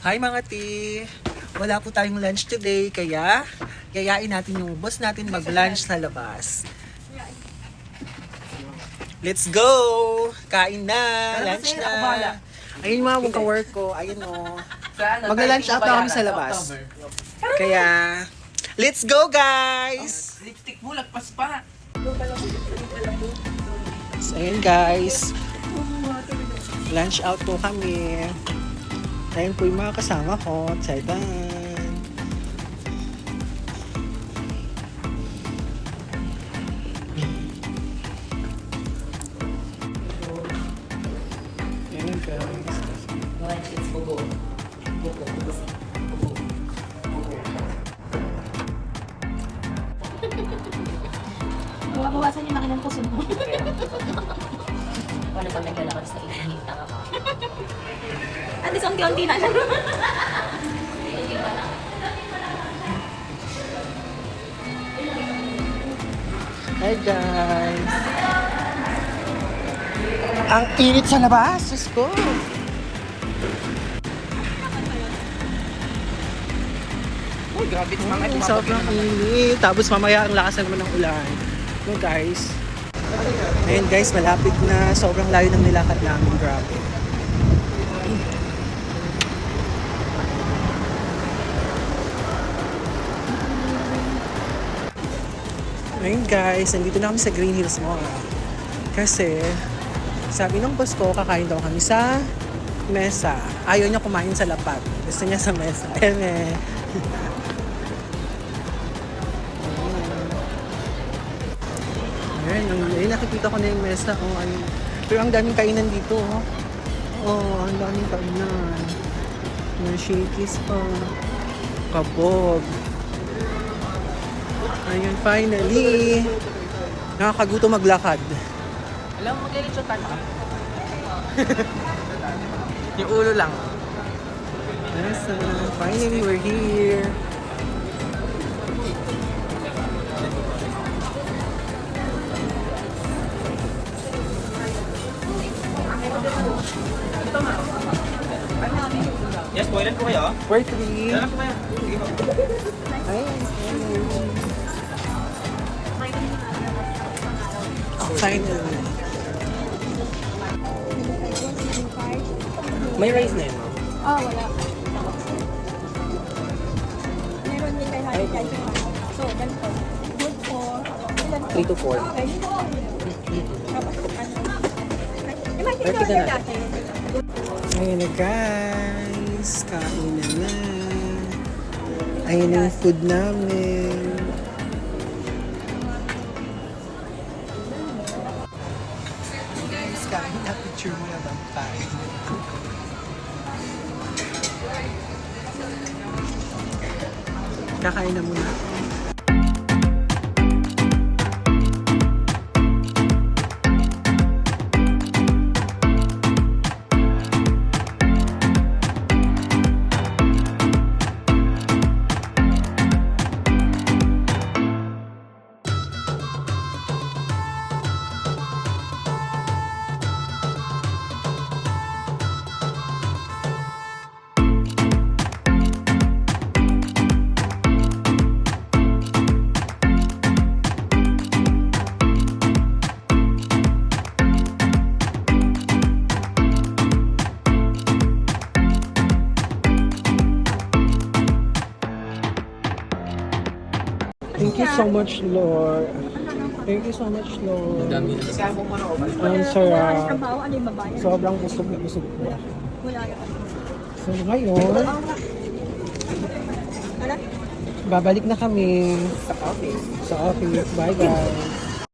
Hi mga ti! Wala po tayong lunch today, kaya yayain natin yung boss natin mag-lunch sa labas. Let's go! Kain na! Lunch na! Ayun yung mga mong ka-work ko. Ayun o. Mag-lunch out na kami sa labas. Kaya, let's go guys! Lipstick mo, lagpas pa. So ayun guys. Lunch out po kami. Ayun po yung mga kasama ko. Tsaidan. Ayun guys. Lunch, it's bugo. Bugo. Bawasan yung makinang puso mo. Paano pag naglalakad sa itinit ka? At least unti-unti na siya. Hi guys! Ang init sa labas! Diyos ko! Uy, grabe ito mga ito. Sobrang init. Tapos mamaya ang lakas naman ng ulan. No guys. Ayun guys, malapit na. Sobrang layo ng nilakad namin. Grabe. Ayun guys, nandito na kami sa Green Hills Mall. Kasi, sabi ng boss ko, kakain daw kami sa mesa. Ayaw niya kumain sa lapag. Gusto niya sa mesa. Ayun eh. Ayun, nakikita ko na yung mesa. Oh, ayun. Pero ang daming kainan dito. Oh, ang daming kainan. May shakies pa. Kabog. Ayun, finally. Nakakaguto maglakad. Alam mo, maglilitsutan ka. Yung ulo lang. Yes, finally we're here. Yes, toilet po kayo? We're three. Dalam po kayo. Sige po. Ayun. Finally. May rice na yun, ma'am. Oh, wala. Meron din kay Harry kahit yung ano. So, ganito. Good for, ilan po? 3 to 4. Okay. Tapos, ano? Imagine Ready ka order na. dati. Ayun na guys. Kain na na. Ayun na yung food namin. Guys, kain na. Picture mo na bang kain? Kakain na muna. Thank you so much, Lord. Thank you so much, Lord. Ang sarap. Trabaho, ano yung babayan? Sobrang busog na busog ko. Wala na. So ngayon, Ano? babalik na kami Sa office. sa office. Bye guys.